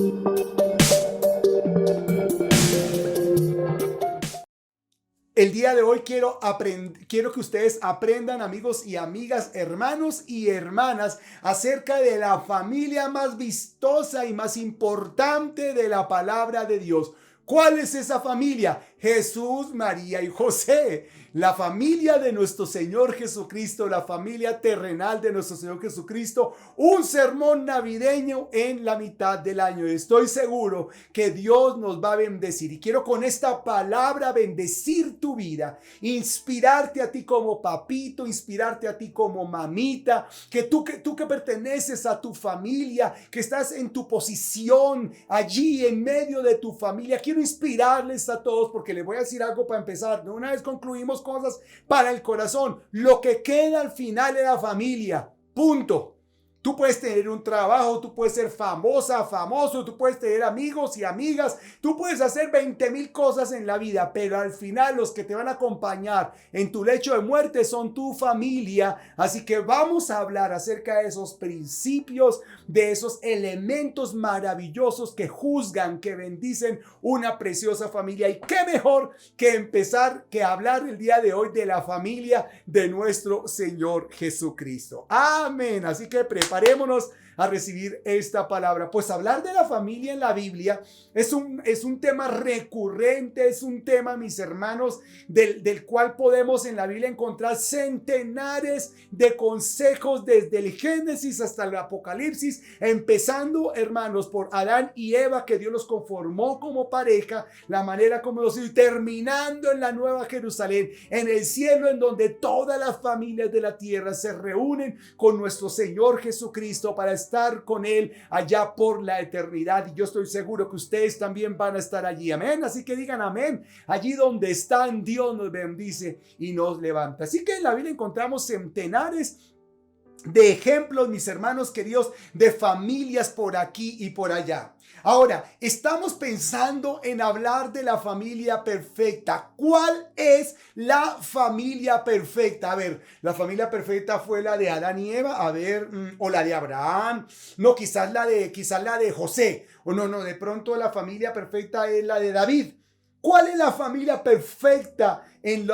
El día de hoy quiero que ustedes aprendan, amigos y amigas, hermanos y hermanas, acerca de la familia más vistosa y más importante de la palabra de Dios. ¿Cuál es esa familia? Jesús, María y José. La familia de nuestro Señor Jesucristo, la familia terrenal de nuestro Señor Jesucristo. Un sermón navideño en la mitad del año. Estoy seguro que Dios nos va a bendecir. Y quiero con esta palabra bendecir tu vida. Inspirarte a ti como papito, inspirarte a ti como mamita. Que tú que perteneces a tu familia, que estás en tu posición allí en medio de tu familia. Quiero inspirarles a todos porque les voy a decir algo para empezar. De una vez concluimos cosas para el corazón. Lo que queda al final es la familia. Punto. Tú puedes tener un trabajo, tú puedes ser famosa, famoso, tú puedes tener amigos y amigas, tú puedes hacer 20,000 cosas en la vida, pero al final los que te van a acompañar en tu lecho de muerte son tu familia. Así que vamos a hablar acerca de esos principios, de esos elementos maravillosos que juzgan, que bendicen una preciosa familia. Y qué mejor que empezar, que hablar el día de hoy de la familia de nuestro Señor Jesucristo. Amén. Así que preparémonos a recibir esta palabra. Pues hablar de la familia en la Biblia es un tema recurrente, es un tema, mis hermanos, del cual podemos en la Biblia encontrar centenares de consejos desde el Génesis hasta el Apocalipsis, empezando, hermanos, por Adán y Eva, que Dios los conformó como pareja, la manera como los hizo, y terminando en la Nueva Jerusalén, en el cielo, en donde todas las familias de la tierra se reúnen con nuestro Señor Jesucristo para estar con Él allá por la eternidad. Y yo estoy seguro que ustedes también van a estar allí. Amén. Así que digan amén. Allí donde están, Dios nos bendice y nos levanta. Así que en la Biblia encontramos centenares de ejemplos, mis hermanos queridos, de familias por aquí y por allá. Ahora, estamos pensando en hablar de la familia perfecta. ¿Cuál es la familia perfecta? A ver, la familia perfecta fue la de Adán y Eva, a ver, o la de Abraham, no, quizás la de José, o no, de pronto la familia perfecta es la de David. ¿Cuál es la familia perfecta en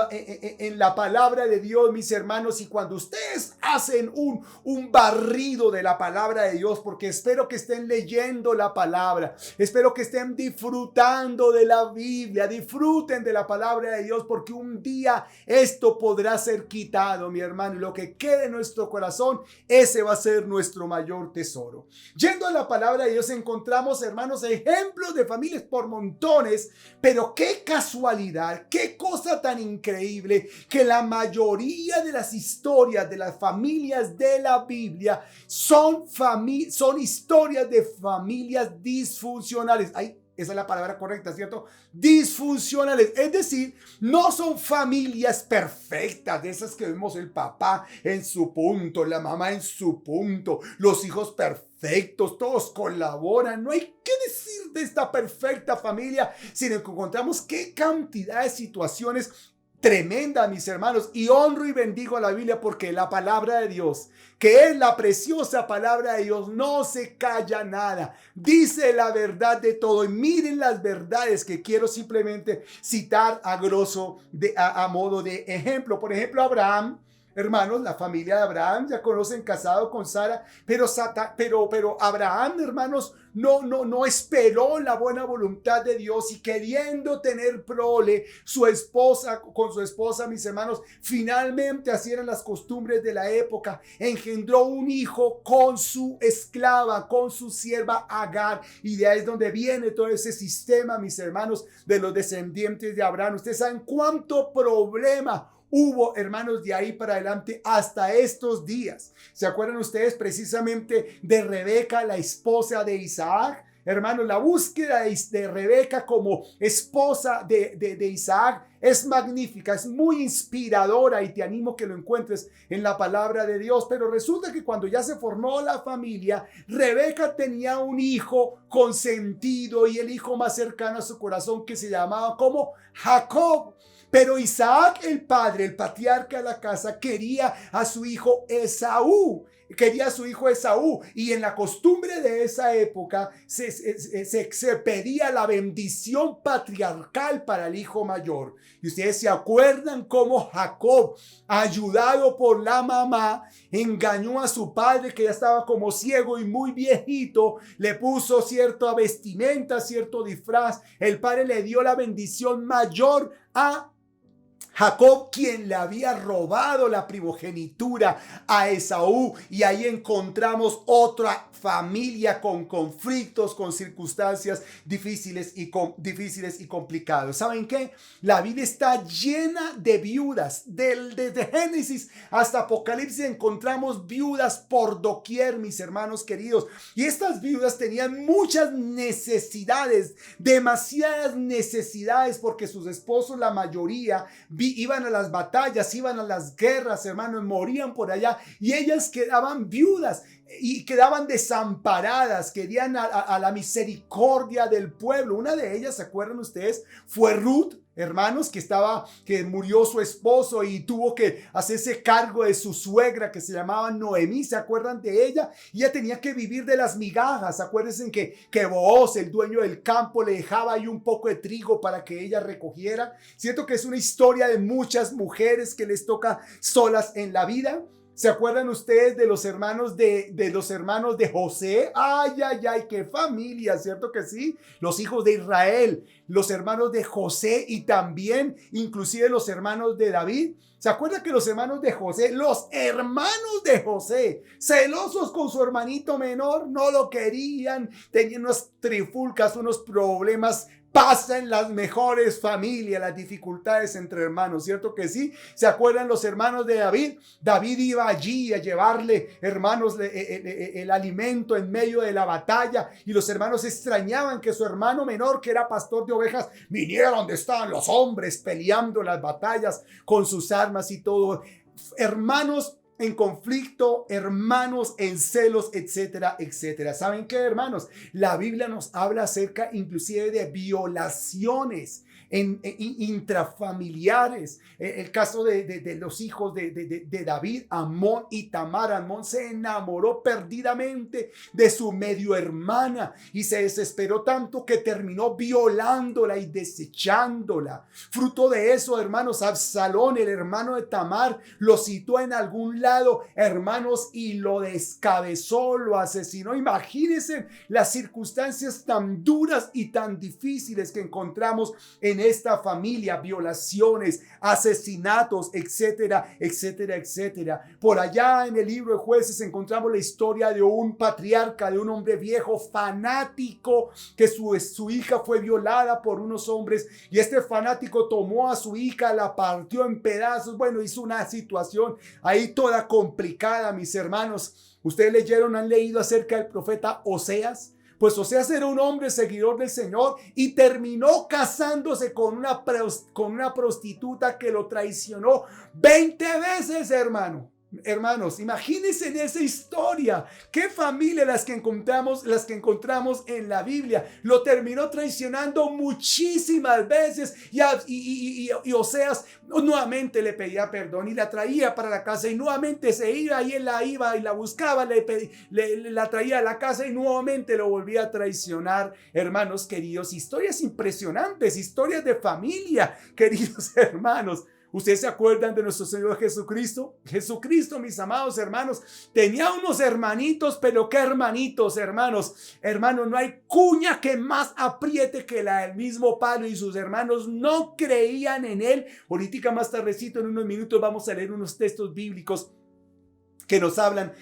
la palabra de Dios, mis hermanos? Y cuando ustedes hacen un barrido de la palabra de Dios, porque espero que estén leyendo la palabra, espero que estén disfrutando de la Biblia, disfruten de la palabra de Dios, porque un día esto podrá ser quitado, mi hermano, y lo que quede en nuestro corazón, ese va a ser nuestro mayor tesoro. Yendo a la palabra de Dios encontramos, hermanos, ejemplos de familias por montones, pero qué casualidad, qué cosa tan increíble que la mayoría de las historias de las familias de la Biblia son historias de familias disfuncionales. Esa es la palabra correcta, ¿cierto? Disfuncionales. Es decir, no son familias perfectas, de esas que vemos el papá en su punto, la mamá en su punto, los hijos perfectos, todos colaboran. No hay que decir de esta perfecta familia, sino que encontramos qué cantidad de situaciones tremenda, mis hermanos, y honro y bendigo a la Biblia porque la palabra de Dios, que es la preciosa palabra de Dios, no se calla nada, dice la verdad de todo. Y miren las verdades que quiero simplemente citar a modo de ejemplo. Por ejemplo, Abraham. Hermanos, la familia de Abraham, ya conocen, casado con Sara, pero Abraham, hermanos, no esperó la buena voluntad de Dios, y queriendo tener prole con su esposa, mis hermanos, finalmente, así eran las costumbres de la época, engendró un hijo con su esclava, con su sierva Agar, y de ahí es donde viene todo ese sistema, mis hermanos, de los descendientes de Abraham. Ustedes saben cuánto problema hubo, hermanos, de ahí para adelante hasta estos días. ¿Se acuerdan ustedes precisamente de Rebeca, la esposa de Isaac? Hermanos, la búsqueda de Rebeca como esposa de Isaac es magnífica, es muy inspiradora, y te animo que lo encuentres en la palabra de Dios. Pero resulta que cuando ya se formó la familia, Rebeca tenía un hijo consentido, y el hijo más cercano a su corazón, que se llamaba como Jacob. Pero Isaac, el padre, el patriarca de la casa, quería a su hijo Esaú. quería a su hijo Esaú, y en la costumbre de esa época se pedía la bendición patriarcal para el hijo mayor. Y ustedes se acuerdan cómo Jacob, ayudado por la mamá, engañó a su padre, que ya estaba como ciego y muy viejito, le puso cierta vestimenta, cierto disfraz. El padre le dio la bendición mayor a Jacob, quien le había robado la primogenitura a Esaú, y ahí encontramos otra familia con conflictos, con circunstancias difíciles y complicados. ¿Saben qué? La Biblia está llena de viudas. Desde Génesis hasta Apocalipsis encontramos viudas por doquier, mis hermanos queridos. Y estas viudas tenían muchas necesidades, demasiadas necesidades, porque sus esposos, la mayoría, iban a las batallas, iban a las guerras, hermanos, morían por allá, y ellas quedaban viudas y quedaban desamparadas, querían a la misericordia del pueblo. Una de ellas, ¿se acuerdan ustedes? Fue Ruth, hermanos, que murió su esposo y tuvo que hacerse cargo de su suegra, que se llamaba Noemí. ¿Se acuerdan de ella? Y ella tenía que vivir de las migajas. Acuérdense que Booz, el dueño del campo, le dejaba ahí un poco de trigo para que ella recogiera. Siento que es una historia de muchas mujeres que les toca solas en la vida. ¿Se acuerdan ustedes de los hermanos de José? Ay, ay, ay, qué familia, ¿cierto que sí? Los hijos de Israel, los hermanos de José, y también inclusive los hermanos de David. ¿Se acuerdan que los hermanos de José, celosos con su hermanito menor, no lo querían, tenían unas trifulcas, unos problemas? Pasa en las mejores familias, las dificultades entre hermanos, ¿cierto que sí? ¿Se acuerdan los hermanos de David? David iba allí a llevarle, hermanos, el alimento en medio de la batalla, y los hermanos extrañaban que su hermano menor, que era pastor de ovejas, viniera donde estaban los hombres peleando las batallas con sus armas y todo. Hermanos en conflicto, hermanos en celos, etcétera, etcétera. ¿Saben qué, hermanos? La Biblia nos habla acerca inclusive de violaciones intrafamiliares. El caso de los hijos de David, Amón y Tamar. Amón se enamoró perdidamente de su medio hermana y se desesperó tanto que terminó violándola y desechándola. Fruto de eso, hermanos, Absalón, el hermano de Tamar, lo citó en algún lado, hermanos, y lo descabezó, lo asesinó. Imagínense las circunstancias tan duras y tan difíciles que encontramos en esta familia: violaciones, asesinatos, etcétera, etcétera, etcétera. Por allá en el libro de Jueces encontramos la historia de un patriarca, de un hombre viejo fanático, que su hija fue violada por unos hombres, y este fanático tomó a su hija, la partió en pedazos. Bueno, hizo una situación ahí toda complicada, mis hermanos. ¿Ustedes han leído acerca del profeta Oseas? Pues Oseas era un hombre seguidor del Señor y terminó casándose con una prostituta que lo traicionó 20 veces, hermano. Hermanos, imagínense en esa historia. Qué familia las que encontramos en la Biblia. Lo terminó traicionando muchísimas veces, y Oseas nuevamente le pedía perdón y la traía para la casa, y nuevamente se iba, y él la iba y la buscaba, la traía a la casa y nuevamente lo volvía a traicionar. Hermanos queridos, historias impresionantes, historias de familia, queridos hermanos. ¿Ustedes se acuerdan de nuestro Señor Jesucristo? Jesucristo, mis amados hermanos, tenía unos hermanitos, pero qué hermanitos, hermanos. Hermanos, no hay cuña que más apriete que la del mismo Padre, y sus hermanos no creían en él. Ahorita más tardecito, en unos minutos, vamos a leer unos textos bíblicos que nos hablan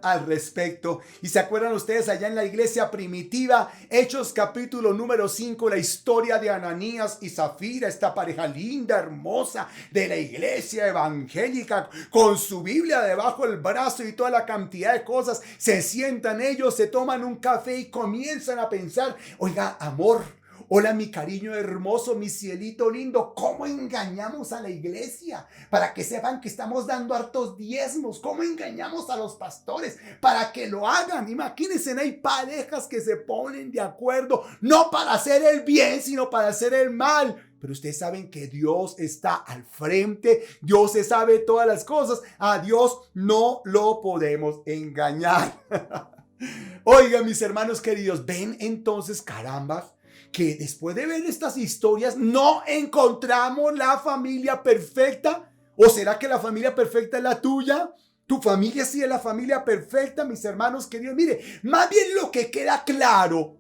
al respecto. Y se acuerdan ustedes allá en la iglesia primitiva, Hechos capítulo número 5, la historia de Ananías y Zafira, esta pareja linda, hermosa de la iglesia evangélica, con su Biblia debajo del brazo y toda la cantidad de cosas. Se sientan ellos, se toman un café y comienzan a pensar: oiga, amor, Hola, mi cariño hermoso, mi cielito lindo. ¿Cómo engañamos a la iglesia? Para que sepan que estamos dando hartos diezmos. ¿Cómo engañamos a los pastores? Para que lo hagan. Imagínense, hay parejas que se ponen de acuerdo, no para hacer el bien, sino para hacer el mal. Pero ustedes saben que Dios está al frente. Dios se sabe todas las cosas. A Dios no lo podemos engañar. Oigan, mis hermanos queridos, ven entonces, caramba, que después de ver estas historias no encontramos la familia perfecta. ¿O será que la familia perfecta es la tuya? ¿Tu familia sí es la familia perfecta, mis hermanos queridos? Mire, más bien lo que queda claro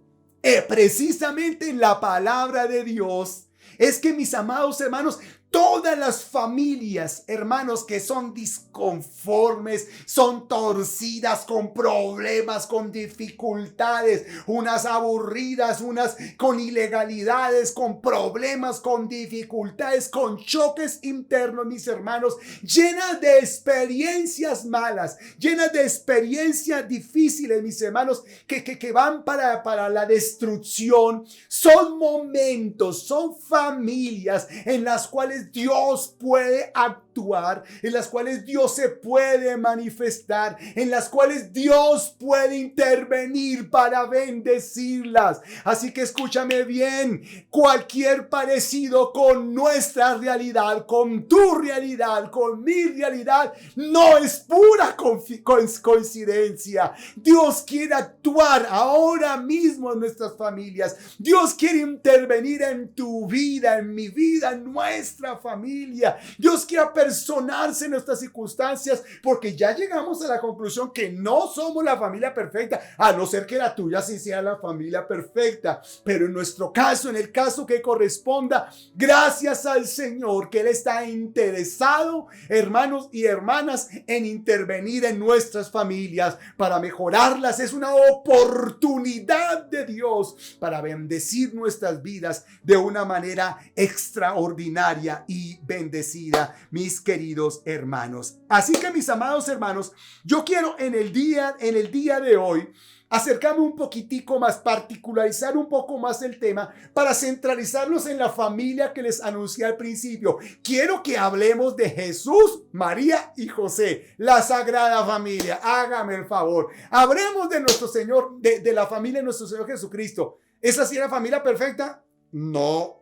precisamente en la palabra de Dios es que, mis amados hermanos, todas las familias, hermanos, que son disconformes, son torcidas, con problemas, con dificultades, unas aburridas, unas con ilegalidades, con problemas, con dificultades, con choques internos, mis hermanos, llenas de experiencias malas, llenas de experiencias difíciles, mis hermanos, que van para la destrucción. Son momentos, son familias en las cuales Dios puede actuar, en las cuales Dios se puede manifestar, en las cuales Dios puede intervenir para bendecirlas. Así que escúchame bien, cualquier parecido con nuestra realidad, con tu realidad, con mi realidad, no es pura coincidencia. Dios quiere actuar ahora mismo en nuestras familias. Dios quiere intervenir en tu vida, en mi vida, en nuestra familia. Dios quiere apersonarse en nuestras circunstancias, porque ya llegamos a la conclusión que no somos la familia perfecta, a no ser que la tuya sí sea la familia perfecta. Pero en nuestro caso, en el caso que corresponda, gracias al Señor que Él está interesado, hermanos y hermanas, en intervenir en nuestras familias para mejorarlas. Es una oportunidad de Dios para bendecir nuestras vidas de una manera extraordinaria y bendecida, mis queridos hermanos. Así que, mis amados hermanos, yo quiero en el día de hoy acercarme un poquitico más, particularizar un poco más el tema para centralizarnos en la familia que les anuncié al principio. Quiero que hablemos de Jesús, María y José, la Sagrada Familia. Hágame el favor. Hablemos de nuestro Señor, de la familia de nuestro Señor Jesucristo. ¿Esa sí es la familia perfecta? No.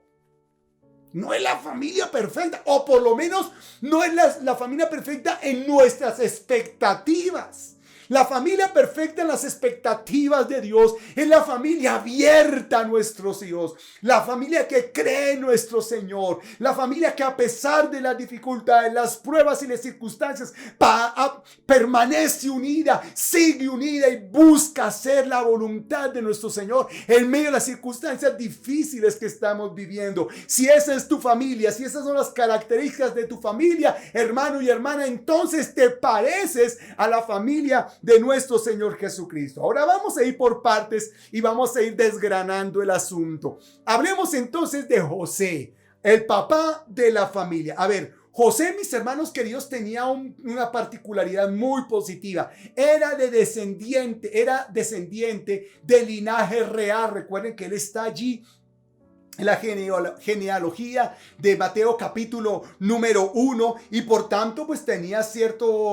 No es la familia perfecta, o por lo menos no es la familia perfecta en nuestras expectativas. La familia perfecta en las expectativas de Dios es la familia abierta a nuestros hijos, la familia que cree en nuestro Señor, la familia que a pesar de las dificultades, las pruebas y las circunstancias permanece unida, sigue unida y busca hacer la voluntad de nuestro Señor en medio de las circunstancias difíciles que estamos viviendo. Si esa es tu familia, si esas son las características de tu familia, hermano y hermana, entonces te pareces a la familia de nuestro Señor Jesucristo. Ahora vamos a ir por partes y vamos a ir desgranando el asunto. Hablemos entonces de José, el papá de la familia. A ver, José, mis hermanos queridos, tenía una particularidad muy positiva. Era descendiente del linaje real. Recuerden que él está allí en la genealogía de Mateo capítulo número 1, y por tanto pues tenía cierta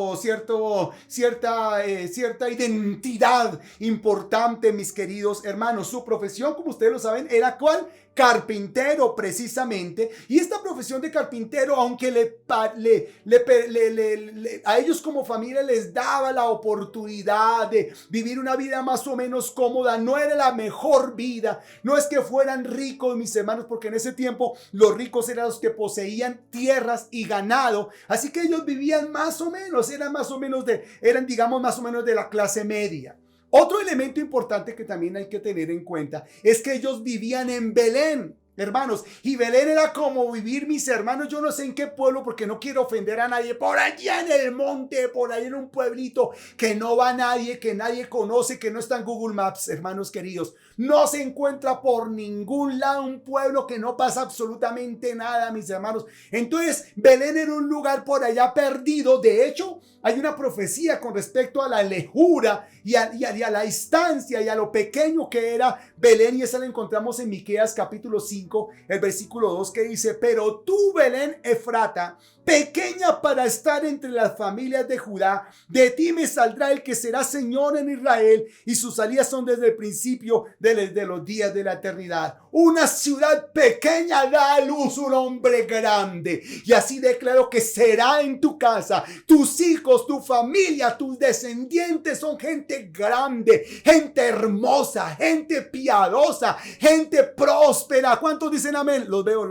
identidad importante, mis queridos hermanos. Su profesión, como ustedes lo saben, era ¿cuál? Carpintero, precisamente. Y esta profesión de carpintero, aunque a ellos como familia les daba la oportunidad de vivir una vida más o menos cómoda, no era la mejor vida. No es que fueran ricos, mis hermanos, porque en ese tiempo los ricos eran los que poseían tierras y ganado. Así que ellos vivían más o menos, eran digamos más o menos de la clase media. Otro elemento importante que también hay que tener en cuenta es que ellos vivían en Belén. hermanos. Y Belén era como vivir, mis hermanos, yo no sé en qué pueblo, porque no quiero ofender a nadie, por allá en el monte, por allá en un pueblito que no va nadie, que nadie conoce, que no está en Google Maps, hermanos queridos. No se encuentra por ningún lado, un pueblo que no pasa absolutamente nada, mis hermanos. Entonces, Belén era un lugar por allá perdido. De hecho, hay una profecía con respecto a la lejura y a la distancia y a lo pequeño que era Belén, y esa la encontramos en Miqueas capítulo 5, el versículo 2, que dice: pero tú, Belén Efrata, pequeña para estar entre las familias de Judá, de ti me saldrá el que será Señor en Israel, y sus salidas son desde el principio de los días de la eternidad. Una ciudad pequeña da a luz un hombre grande, y así declaro que será en tu casa. Tus hijos, tu familia, tus descendientes son gente grande, gente hermosa, gente piadosa, gente próspera. ¿Cuántos dicen amén? Los veo.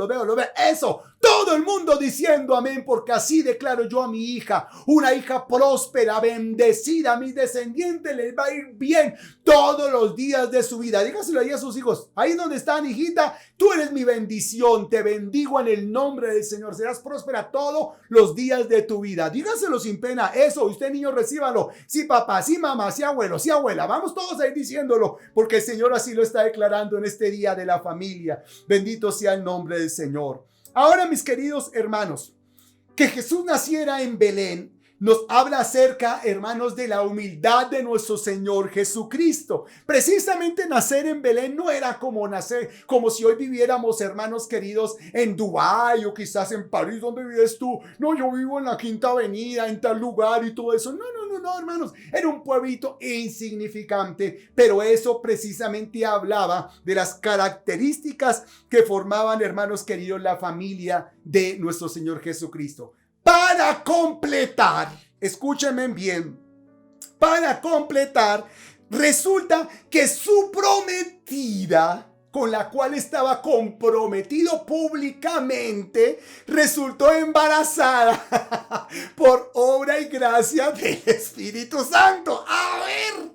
Eso. Todo el mundo diciendo amén, porque así declaro yo a mi hija, una hija próspera, bendecida. A mis descendientes les va a ir bien todos los días de su vida. Dígaselo ahí a sus hijos. Ahí donde están, hijita, tú eres mi bendición. Te bendigo en el nombre del Señor. Serás próspera todos los días de tu vida. Dígaselo sin pena. Eso, usted niño, recíbalo. Sí, papá, sí, mamá, sí, abuelo, sí, abuela. Vamos todos a ir diciéndolo, porque el Señor así lo está declarando en este día de la familia. Bendito sea el nombre del Señor. Ahora, mis queridos hermanos, que Jesús naciera en Belén nos habla acerca, hermanos, de la humildad de nuestro Señor Jesucristo. Precisamente nacer en Belén no era como nacer, como si hoy viviéramos, hermanos queridos, en Dubái o quizás en París. ¿Dónde vives tú? No, yo vivo en la Quinta Avenida, en tal lugar y todo eso. No, hermanos. Era un pueblito insignificante, pero eso precisamente hablaba de las características que formaban, hermanos queridos, la familia de nuestro Señor Jesucristo. Para completar, escúchenme bien, para completar, resulta que su prometida, con la cual estaba comprometido públicamente, resultó embarazada por obra y gracia del Espíritu Santo. A ver.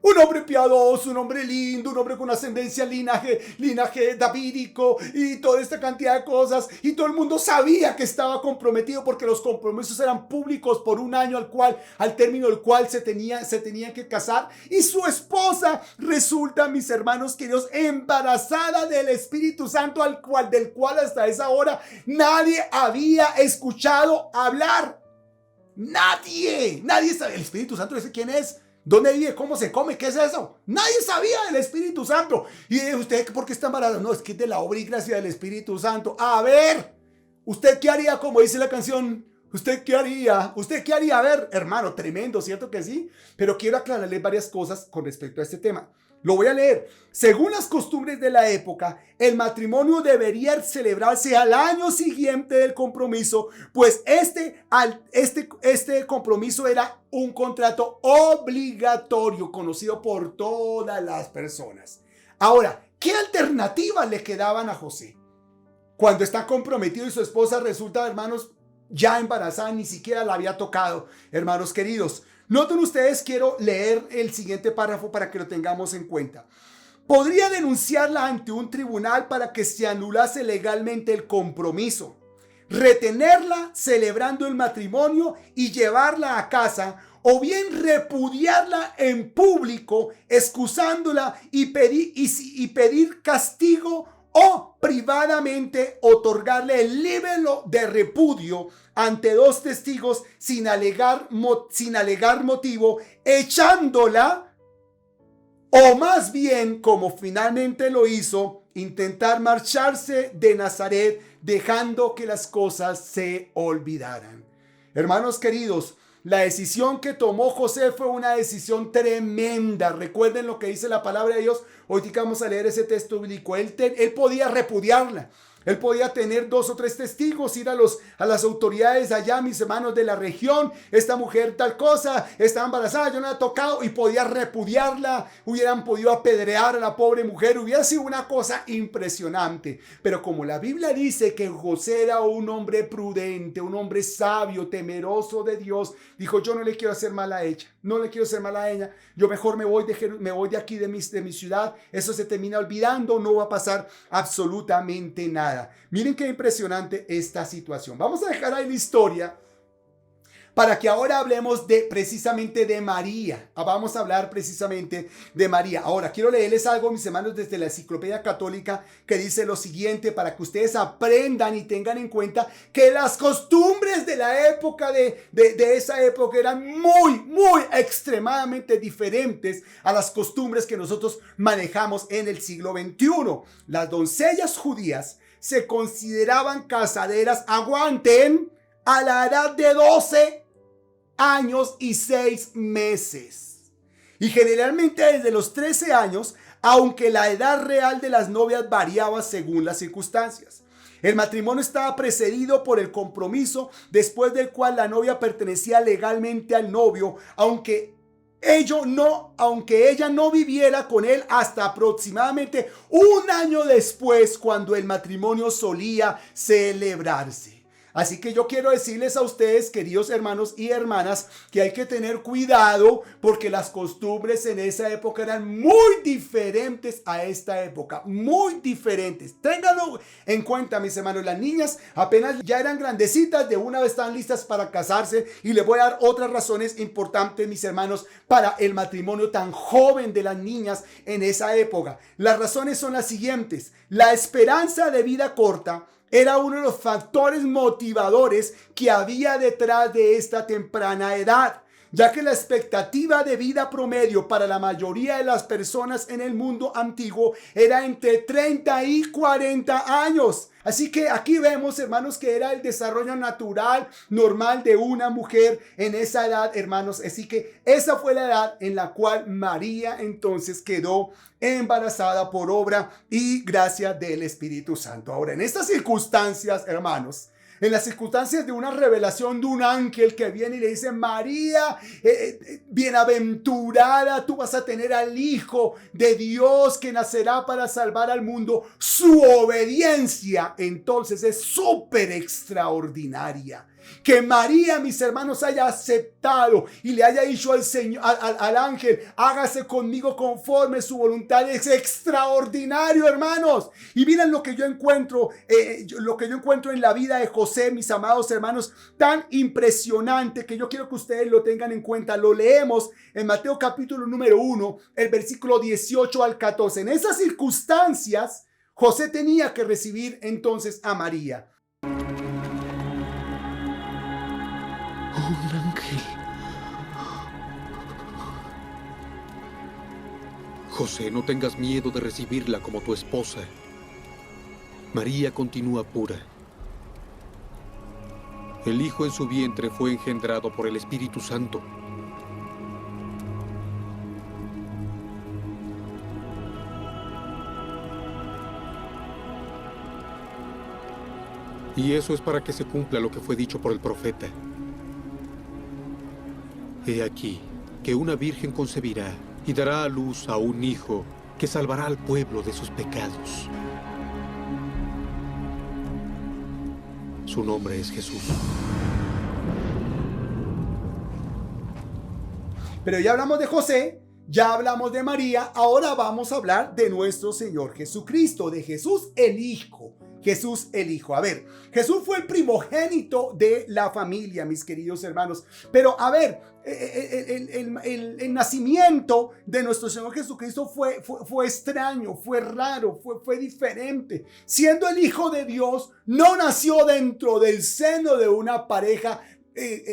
Un hombre piadoso, un hombre lindo, un hombre con ascendencia, linaje davídico y toda esta cantidad de cosas. Y todo el mundo sabía que estaba comprometido, porque los compromisos eran públicos por un año, al término del cual se tenían que casar. Y su esposa resulta, mis hermanos queridos, embarazada del Espíritu Santo, del cual hasta esa hora nadie había escuchado hablar. Nadie sabía. El Espíritu Santo, ¿ese quién es? ¿Dónde vive? ¿Cómo se come? ¿Qué es eso? Nadie sabía del Espíritu Santo. Y usted, ¿por qué está embarazada? No, es que es de la obra y gracia del Espíritu Santo. A ver, ¿usted qué haría? Como dice la canción, ¿usted qué haría? ¿Usted qué haría? A ver, hermano, tremendo, ¿cierto que sí? Pero quiero aclararles varias cosas con respecto a este tema. Lo voy a leer. Según las costumbres de la época, el matrimonio debería celebrarse al año siguiente del compromiso, pues este compromiso era un contrato obligatorio conocido por todas las personas. Ahora, ¿qué alternativas le quedaban a José? Cuando está comprometido y su esposa resulta, hermanos, ya embarazada, ni siquiera la había tocado, hermanos queridos. Noten ustedes, quiero leer el siguiente párrafo para que lo tengamos en cuenta. Podría denunciarla ante un tribunal para que se anulase legalmente el compromiso, retenerla celebrando el matrimonio y llevarla a casa, o bien repudiarla en público, excusándola y pedir castigo, o privadamente otorgarle el libelo de repudio ante dos testigos sin alegar motivo, echándola, o más bien, como finalmente lo hizo, intentar marcharse de Nazaret, dejando que las cosas se olvidaran. Hermanos queridos, la decisión que tomó José fue una decisión tremenda. Recuerden lo que dice la palabra de Dios. Hoy vamos a leer ese texto bíblico. Él podía repudiarla. Él podía tener 2 o 3 testigos, ir a las autoridades allá, mis hermanos de la región, esta mujer tal cosa, está embarazada, yo no la he tocado, y podía repudiarla, hubieran podido apedrear a la pobre mujer, hubiera sido una cosa impresionante. Pero como la Biblia dice que José era un hombre prudente, un hombre sabio, temeroso de Dios, dijo: yo no le quiero hacer mal a ella, no le quiero hacer mal a ella, yo mejor me voy de aquí de mi ciudad, eso se termina olvidando, no va a pasar absolutamente nada. Miren qué impresionante esta situación. Vamos a dejar ahí la historia para que ahora hablemos precisamente de María. Vamos a hablar precisamente de María. Ahora, quiero leerles algo, mis hermanos, desde la Enciclopedia Católica, que dice lo siguiente, para que ustedes aprendan y tengan en cuenta que las costumbres de la época, de esa época, eran muy extremadamente diferentes a las costumbres que nosotros manejamos en el siglo XXI. Las doncellas judías se consideraban casaderas, aguanten, a la edad de 12 años y 6 meses. Y generalmente desde los 13 años, aunque la edad real de las novias variaba según las circunstancias. El matrimonio estaba precedido por el compromiso, después del cual la novia pertenecía legalmente al novio, aunque ella no viviera con él hasta aproximadamente un año después, cuando el matrimonio solía celebrarse. Así que yo quiero decirles a ustedes, queridos hermanos y hermanas, que hay que tener cuidado porque las costumbres en esa época eran muy diferentes a esta época, muy diferentes. Ténganlo en cuenta, mis hermanos. Las niñas apenas ya eran grandecitas, de una vez están listas para casarse, y les voy a dar otras razones importantes, mis hermanos, para el matrimonio tan joven de las niñas en esa época. Las razones son las siguientes: la esperanza de vida corta era uno de los factores motivadores que había detrás de esta temprana edad, ya que la expectativa de vida promedio para la mayoría de las personas en el mundo antiguo era entre 30 y 40 años. Así que aquí vemos, hermanos, que era el desarrollo natural, normal de una mujer en esa edad, hermanos. Así que esa fue la edad en la cual María entonces quedó embarazada por obra y gracia del Espíritu Santo. Ahora, en estas circunstancias, hermanos, en las circunstancias de una revelación de un ángel que viene y le dice: María, bienaventurada, tú vas a tener al Hijo de Dios que nacerá para salvar al mundo. Su obediencia entonces es súper extraordinaria. Que María, mis hermanos, haya aceptado y le haya dicho al Señor, al ángel: hágase conmigo conforme su voluntad, es extraordinario, hermanos. Y miren lo que yo encuentro, en la vida de José, mis amados hermanos, tan impresionante, que yo quiero que ustedes lo tengan en cuenta. Lo leemos en Mateo capítulo número 1, el versículo 18 al 14. En esas circunstancias, José tenía que recibir entonces a María. Un ángel. José, no tengas miedo de recibirla como tu esposa. María continúa pura. El hijo en su vientre fue engendrado por el Espíritu Santo. Y eso es para que se cumpla lo que fue dicho por el profeta. He aquí que una virgen concebirá y dará a luz a un hijo que salvará al pueblo de sus pecados. Su nombre es Jesús. Pero ya hablamos de José, ya hablamos de María, ahora vamos a hablar de nuestro Señor Jesucristo, de Jesús el Hijo. Jesús el Hijo. A ver, Jesús fue el primogénito de la familia, mis queridos hermanos. Pero a ver, el nacimiento de nuestro Señor Jesucristo fue extraño, fue raro, fue diferente. Siendo el Hijo de Dios, no nació dentro del seno de una pareja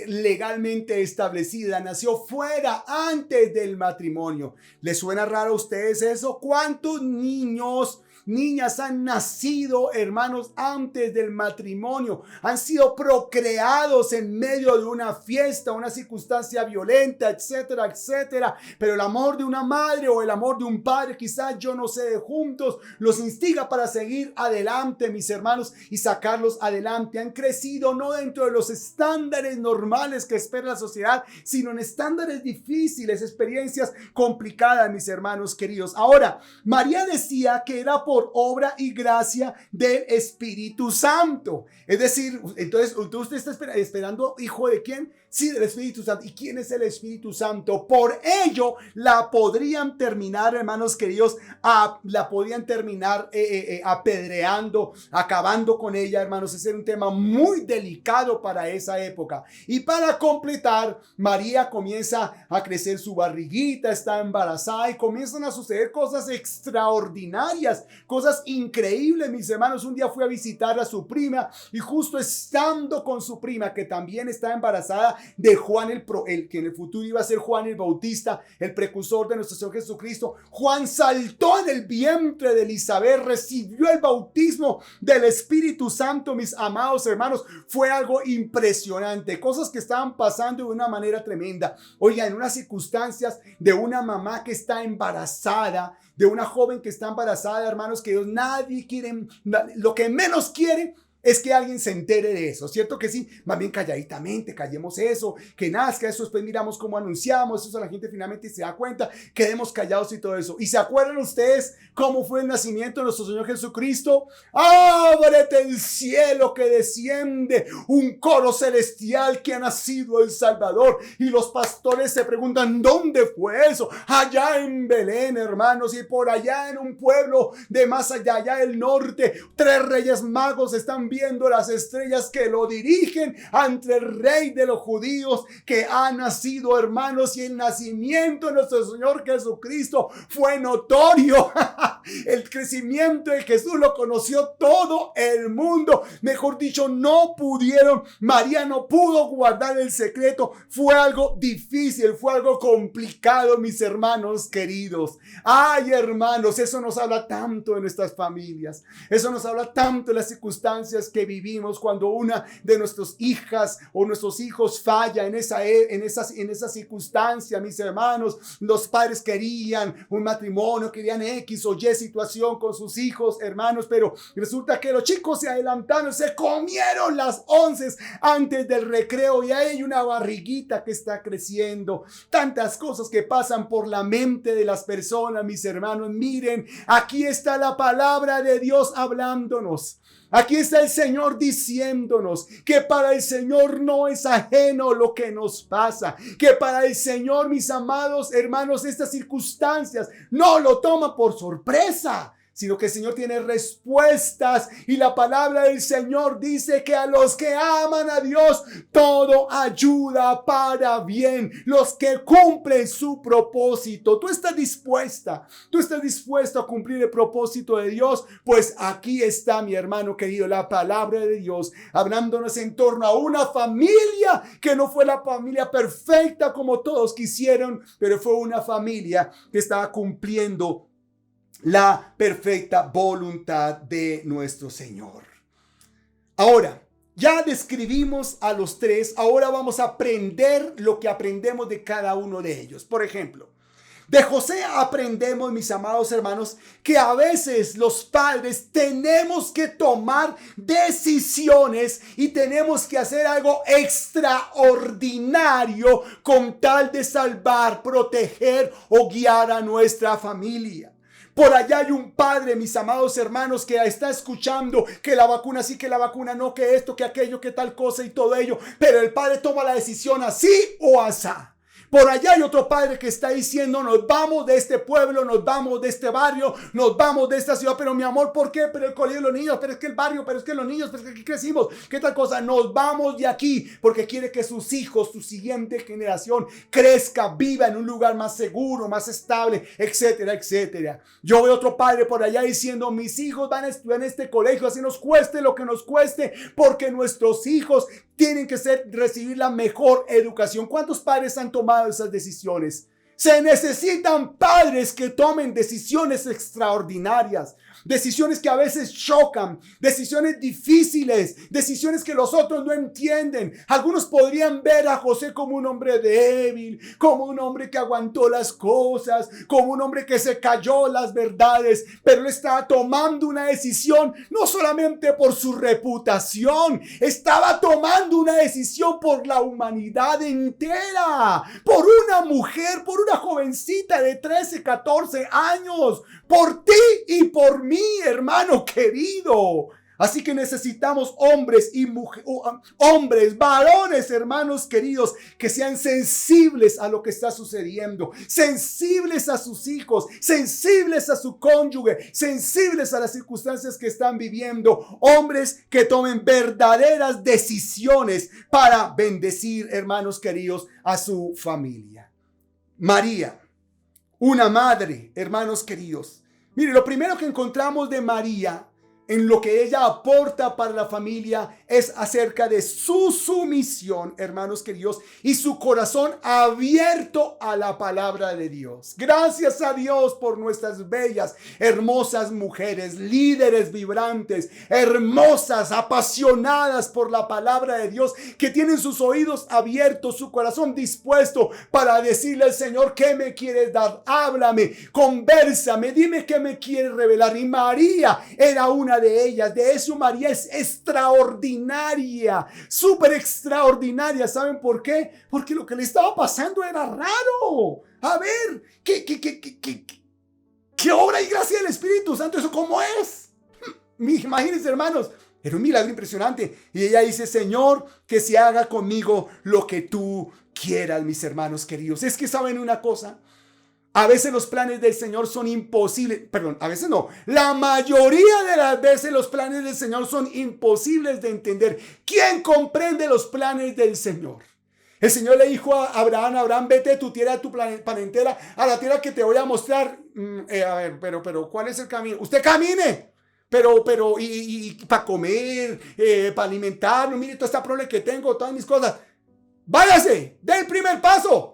legalmente establecida, nació fuera, antes del matrimonio. ¿Les suena raro a ustedes eso? ¿Cuántos niños niñas han nacido, hermanos, antes del matrimonio, han sido procreados en medio de una fiesta, una circunstancia violenta, etcétera, etcétera. Pero el amor de una madre o el amor de un padre, quizás yo no sé, de juntos, los instiga para seguir adelante, mis hermanos, y sacarlos adelante. Han crecido no dentro de los estándares normales que espera la sociedad, sino en estándares difíciles, experiencias complicadas, mis hermanos queridos. Ahora, María decía que era por obra y gracia del Espíritu Santo. Es decir, entonces usted está esperando, ¿hijo de quién? Sí, del Espíritu Santo. ¿Y quién es el Espíritu Santo? Por ello la podrían terminar, hermanos queridos, la podían terminar apedreando, acabando con ella, hermanos. Ese era un tema muy delicado para esa época. Y para completar, María comienza a crecer su barriguita, está embarazada y comienzan a suceder cosas extraordinarias, cosas increíbles, mis hermanos. Un día fui a visitar a su prima y justo estando con su prima, que también está embarazada de Juan el que en el futuro iba a ser Juan el Bautista, el precursor de nuestro Señor Jesucristo, Juan saltó en el vientre de Elizabeth, recibió el bautismo del Espíritu Santo, mis amados hermanos. Fue algo impresionante, cosas que estaban pasando de una manera tremenda. Oiga, en unas circunstancias de una mamá que está embarazada, de una joven que está embarazada, hermanos, que Dios, nadie quiere, lo que menos quiere es que alguien se entere de eso, ¿cierto que sí? Más bien calladitamente, callemos eso, que nazca eso, después miramos cómo anunciamos, eso la gente finalmente se da cuenta, quedemos callados y todo eso. ¿Y se acuerdan ustedes cómo fue el nacimiento de nuestro Señor Jesucristo? ¡Ábrete el cielo que desciende un coro celestial que ha nacido el Salvador! Y los pastores se preguntan, ¿dónde fue eso? Allá en Belén, hermanos, y por allá en un pueblo de más allá, allá del norte, 3 reyes magos están viendo las estrellas que lo dirigen ante el rey de los judíos que ha nacido, hermanos, y el nacimiento de nuestro Señor Jesucristo fue notorio. El crecimiento de Jesús lo conoció todo el mundo. Mejor dicho, María no pudo guardar el secreto. Fue algo difícil, fue algo complicado, mis hermanos queridos. Ay, hermanos, eso nos habla tanto de nuestras familias. Eso nos habla tanto de las circunstancias que vivimos cuando una de nuestras hijas o nuestros hijos falla en esa circunstancia, mis hermanos. Los padres querían un matrimonio, querían X o Y situación con sus hijos, hermanos, pero resulta que los chicos se adelantaron, se comieron las onces antes del recreo y hay una barriguita que está creciendo. Tantas cosas que pasan por la mente de las personas, mis hermanos. Miren, aquí está la palabra de Dios hablándonos. Aquí está el Señor diciéndonos que para el Señor no es ajeno lo que nos pasa, que para el Señor, mis amados hermanos, estas circunstancias no lo toma por sorpresa, sino que el Señor tiene respuestas, y la palabra del Señor dice que a los que aman a Dios todo ayuda para bien, los que cumplen su propósito. Tú estás dispuesto a cumplir el propósito de Dios. Pues aquí está, mi hermano querido, la palabra de Dios hablándonos en torno a una familia que no fue la familia perfecta como todos quisieron, pero fue una familia que estaba cumpliendo la perfecta voluntad de nuestro Señor. Ahora, ya describimos a los 3, ahora vamos a aprender lo que aprendemos de cada uno de ellos. Por ejemplo, de José aprendemos, mis amados hermanos, que a veces los padres tenemos que tomar decisiones y tenemos que hacer algo extraordinario con tal de salvar, proteger o guiar a nuestra familia. Por allá hay un padre, mis amados hermanos, que está escuchando que la vacuna sí, que la vacuna no, que esto, que aquello, que tal cosa y todo ello. Pero el padre toma la decisión así o asá. Por allá hay otro padre que está diciendo, nos vamos de este pueblo, nos vamos de este barrio, nos vamos de esta ciudad. Pero mi amor, ¿por qué? Pero el colegio de los niños, pero es que el barrio, pero es que los niños, pero es que aquí crecimos. ¿Qué tal cosa? Nos vamos de aquí porque quiere que sus hijos, su siguiente generación crezca, viva en un lugar más seguro, más estable, etcétera, etcétera. Yo veo otro padre por allá diciendo, mis hijos van a estudiar en este colegio, así nos cueste lo que nos cueste, porque nuestros hijos tienen que recibir la mejor educación. ¿Cuántos padres han tomado esas decisiones? Se necesitan padres que tomen decisiones extraordinarias. Decisiones que a veces chocan, decisiones difíciles, decisiones que los otros no entienden. Algunos podrían ver a José como un hombre débil, como un hombre que aguantó las cosas, como un hombre que se cayó las verdades, pero él estaba tomando una decisión no solamente por su reputación, estaba tomando una decisión por la humanidad entera, por una mujer, por una jovencita de 13, 14 años, por ti y por mí, hermano querido. Así que necesitamos hombres y mujeres, hombres, varones, hermanos queridos, que sean sensibles a lo que está sucediendo, sensibles a sus hijos, sensibles a su cónyuge, sensibles a las circunstancias que están viviendo. Hombres que tomen verdaderas decisiones para bendecir, hermanos queridos, a su familia. María, una madre, hermanos queridos. Mire, lo primero que encontramos de María en lo que ella aporta para la familia es acerca de su sumisión, hermanos queridos, y su corazón abierto a la palabra de Dios. Gracias a Dios por nuestras bellas, hermosas mujeres, líderes vibrantes, hermosas, apasionadas por la palabra de Dios, que tienen sus oídos abiertos, su corazón dispuesto para decirle al Señor: ¿qué me quieres dar? Háblame, convérsame, dime qué me quieres revelar. Y María era una de ellas. De eso María es extraordinaria, súper extraordinaria. ¿Saben por qué? Porque lo que le estaba pasando era raro. A ver, ¿qué obra y gracia del Espíritu Santo? ¿Eso cómo es? Imagínense, hermanos, era un milagro impresionante. Y ella dice: Señor, que se haga conmigo lo que tú quieras, mis hermanos queridos. Es que saben una cosa. A veces los planes del Señor son imposibles, perdón, a veces no. La mayoría de las veces los planes del Señor son imposibles de entender. ¿Quién comprende los planes del Señor? El Señor le dijo a Abraham: vete de tu tierra, de tu parentela, a la tierra que te voy a mostrar. A ver, pero ¿cuál es el camino? Usted camine. Pero, y para comer, para alimentarnos, mire toda esta prole que tengo, todas mis cosas. Váyase, dé el primer paso.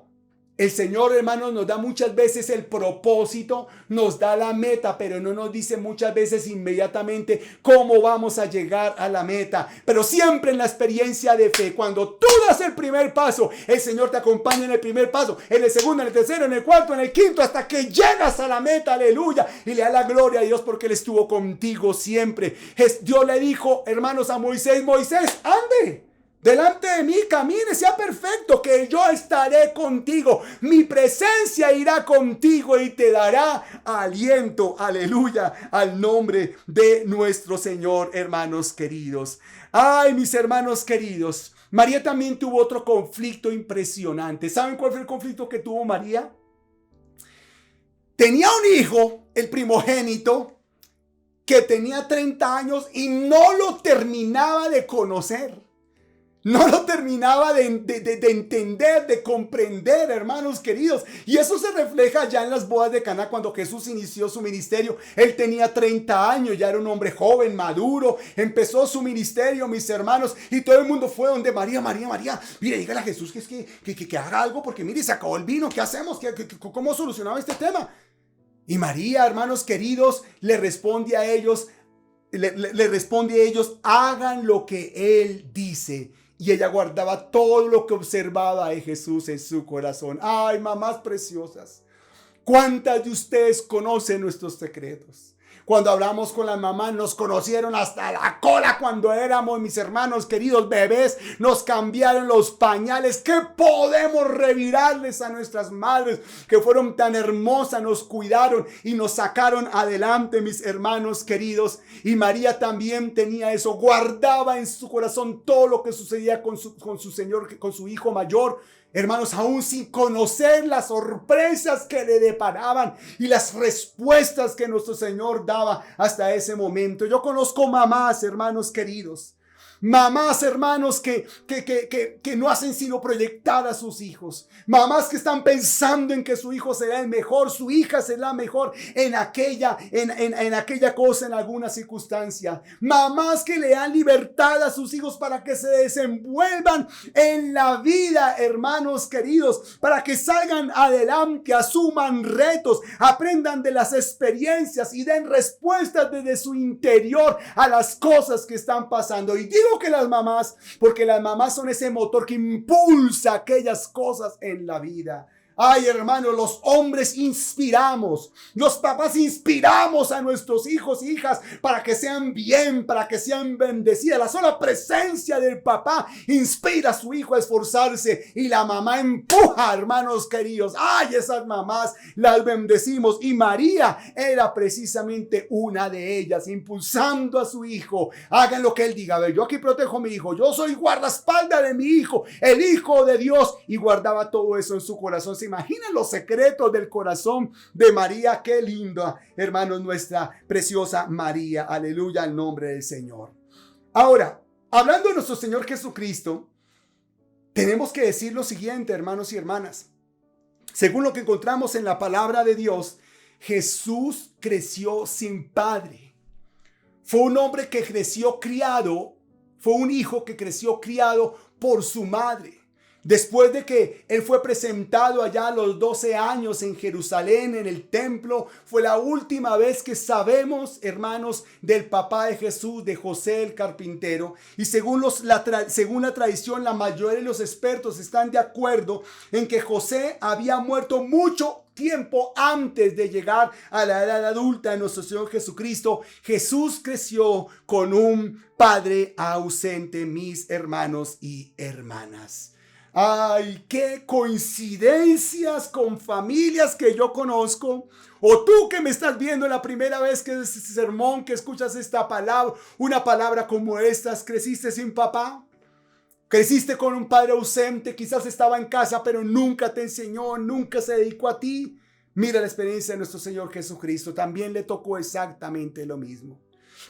El Señor, hermanos, nos da muchas veces el propósito, nos da la meta, pero no nos dice muchas veces inmediatamente cómo vamos a llegar a la meta. Pero siempre en la experiencia de fe, cuando tú das el primer paso, el Señor te acompaña en el primer paso, en el segundo, en el tercero, en el cuarto, en el quinto, hasta que llegas a la meta, aleluya. Y le da la gloria a Dios porque Él estuvo contigo siempre. Dios le dijo, hermanos, a Moisés: Moisés, ande delante de mí, camine, sea perfecto, que yo estaré contigo. Mi presencia irá contigo y te dará aliento. Aleluya, al nombre de nuestro Señor, hermanos queridos. Ay, mis hermanos queridos, María también tuvo otro conflicto impresionante. ¿Saben cuál fue el conflicto que tuvo María? Tenía un hijo, el primogénito, que tenía 30 años y no lo terminaba de conocer. No lo terminaba de entender, de comprender, hermanos queridos. Y eso se refleja ya en las bodas de Caná, cuando Jesús inició su ministerio. Él tenía 30 años, ya era un hombre joven, maduro. Empezó su ministerio, mis hermanos, y todo el mundo fue donde María. Mire, dígale a Jesús que haga algo, porque mire, se acabó el vino. ¿Qué hacemos? ¿Cómo solucionamos este tema? Y María, hermanos queridos, le responde a ellos, hagan lo que Él dice. Y ella guardaba todo lo que observaba de Jesús en su corazón. Ay, mamás preciosas, ¿cuántas de ustedes conocen nuestros secretos? Cuando hablamos con las mamás, nos conocieron hasta la cola cuando éramos, mis hermanos queridos, bebés. Nos cambiaron los pañales. ¿Qué podemos revirarles a nuestras madres que fueron tan hermosas? Nos cuidaron y nos sacaron adelante, mis hermanos queridos. Y María también tenía eso. Guardaba en su corazón todo lo que sucedía con su Señor, con su hijo mayor. Hermanos, aún sin conocer las sorpresas que le deparaban y las respuestas que nuestro Señor daba hasta ese momento. Yo conozco mamás, hermanos queridos, Mamás, hermanos, que no hacen sino proyectar a sus hijos. Mamás que están pensando en que su hijo será el mejor, su hija será mejor en aquella cosa, en alguna circunstancia. Mamás que le dan libertad a sus hijos para que se desenvuelvan en la vida, hermanos queridos, para que salgan adelante, asuman retos, aprendan de las experiencias y den respuestas desde su interior a las cosas que están pasando. Y digo que las mamás, porque las mamás son ese motor que impulsa aquellas cosas en la vida. Ay, hermanos, los hombres inspiramos, los papás inspiramos a nuestros hijos e hijas para que sean bien, para que sean bendecidas. La sola presencia del papá inspira a su hijo a esforzarse y la mamá empuja, hermanos queridos. Ay, esas mamás las bendecimos, y María era precisamente una de ellas, impulsando a su hijo. Hagan lo que él diga. A ver, yo aquí protejo a mi hijo, yo soy guardaespaldas de mi hijo, el Hijo de Dios, y guardaba todo eso en su corazón. ¿Se imaginan los secretos del corazón de María? Qué linda, hermanos, nuestra preciosa María. Aleluya, al nombre del Señor. Ahora, hablando de nuestro Señor Jesucristo, tenemos que decir lo siguiente, hermanos y hermanas. Según lo que encontramos en la palabra de Dios, Jesús creció sin padre. Fue un hombre que creció criado, fue un hijo que creció criado por su madre. Después de que él fue presentado allá a los 12 años en Jerusalén, en el templo, fue la última vez que sabemos, hermanos, del papá de Jesús, de José el carpintero. Y según la tradición, la mayoría de los expertos están de acuerdo en que José había muerto mucho tiempo antes de llegar a la edad adulta de nuestro Señor Jesucristo. Jesús creció con un padre ausente, mis hermanos y hermanas. Ay, qué coincidencias con familias que yo conozco. O tú que me estás viendo la primera vez que es este sermón, que escuchas esta palabra, una palabra como estas. ¿Creciste sin papá? ¿Creciste con un padre ausente? Quizás estaba en casa, pero nunca te enseñó, nunca se dedicó a ti. Mira la experiencia de nuestro Señor Jesucristo. También le tocó exactamente lo mismo.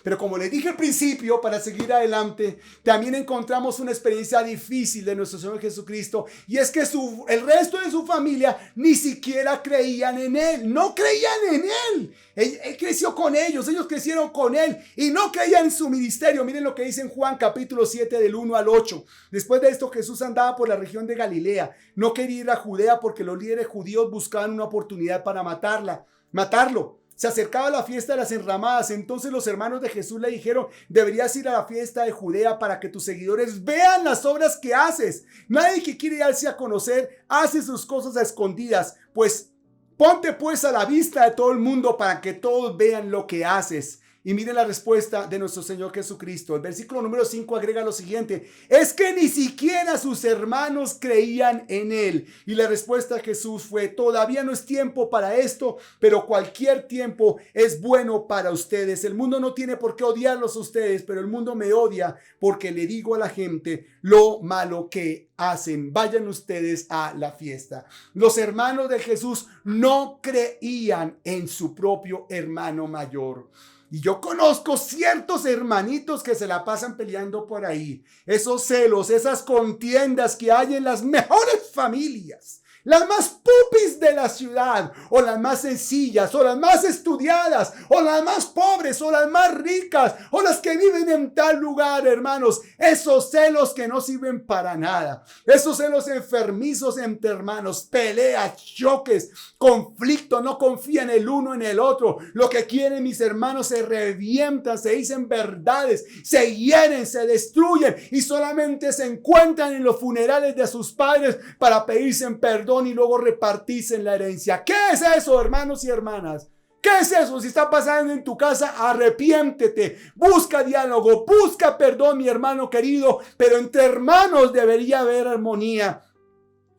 Pero como les dije al principio, para seguir adelante, también encontramos una experiencia difícil de nuestro Señor Jesucristo. Y es que el resto de su familia ni siquiera creían en Él. No creían en Él. Él creció con ellos crecieron con Él y no creían en su ministerio. Miren lo que dice en Juan capítulo 7 del 1 al 8. Después de esto, Jesús andaba por la región de Galilea. No quería ir a Judea porque los líderes judíos buscaban una oportunidad para matarlo. Se acercaba la fiesta de las enramadas. Entonces los hermanos de Jesús le dijeron: deberías ir a la fiesta de Judea para que tus seguidores vean las obras que haces. Nadie que quiere darse a conocer hace sus cosas a escondidas. Ponte pues a la vista de todo el mundo para que todos vean lo que haces. Y miren la respuesta de nuestro Señor Jesucristo. El versículo número 5 agrega lo siguiente: es que ni siquiera sus hermanos creían en Él. Y la respuesta de Jesús fue: todavía no es tiempo para esto, pero cualquier tiempo es bueno para ustedes. El mundo no tiene por qué odiarlos a ustedes, pero el mundo me odia porque le digo a la gente lo malo que hacen. Vayan ustedes a la fiesta. Los hermanos de Jesús no creían en su propio hermano mayor. Y yo conozco ciertos hermanitos que se la pasan peleando por ahí. Esos celos, esas contiendas que hay en las mejores familias. Las más pupis de la ciudad, o las más sencillas, o las más estudiadas, o las más pobres, o las más ricas, o las que viven en tal lugar, hermanos. Esos celos que no sirven para nada. Esos celos enfermizos entre hermanos, peleas, choques, conflicto, no confían el uno en el otro. Lo que quieren, mis hermanos, se revientan, se dicen verdades, se hieren, se destruyen y solamente se encuentran en los funerales de sus padres para pedirse perdón y luego repartirse en la herencia. ¿Qué es eso, hermanos y hermanas? ¿Qué es eso? Si está pasando en tu casa, arrepiéntete, busca diálogo, busca perdón, mi hermano querido, pero entre hermanos debería haber armonía.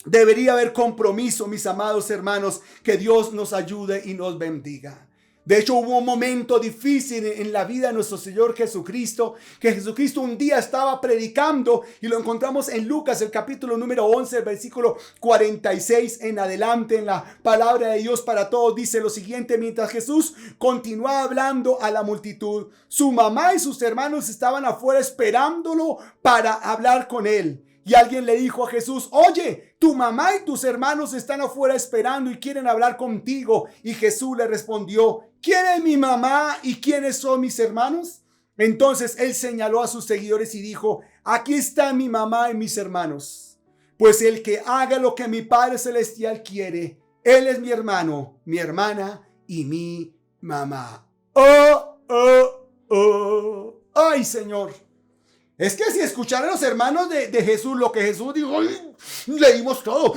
Debería haber compromiso, mis amados hermanos. Que Dios nos ayude y nos bendiga. De hecho, hubo un momento difícil en la vida de nuestro Señor Jesucristo, que Jesucristo un día estaba predicando y lo encontramos en Lucas, el capítulo número 11, el versículo 46 en adelante, en la palabra de Dios para todos. Dice lo siguiente: mientras Jesús continuaba hablando a la multitud, su mamá y sus hermanos estaban afuera esperándolo para hablar con él. Y alguien le dijo a Jesús: oye, tu mamá y tus hermanos están afuera esperando y quieren hablar contigo. Y Jesús le respondió: ¿quién es mi mamá y quiénes son mis hermanos? Entonces él señaló a sus seguidores y dijo: aquí están mi mamá y mis hermanos. Pues el que haga lo que mi Padre Celestial quiere, él es mi hermano, mi hermana y mi mamá. Ay, Señor. Es que si escucharan los hermanos de Jesús lo que Jesús dijo, leímos todo,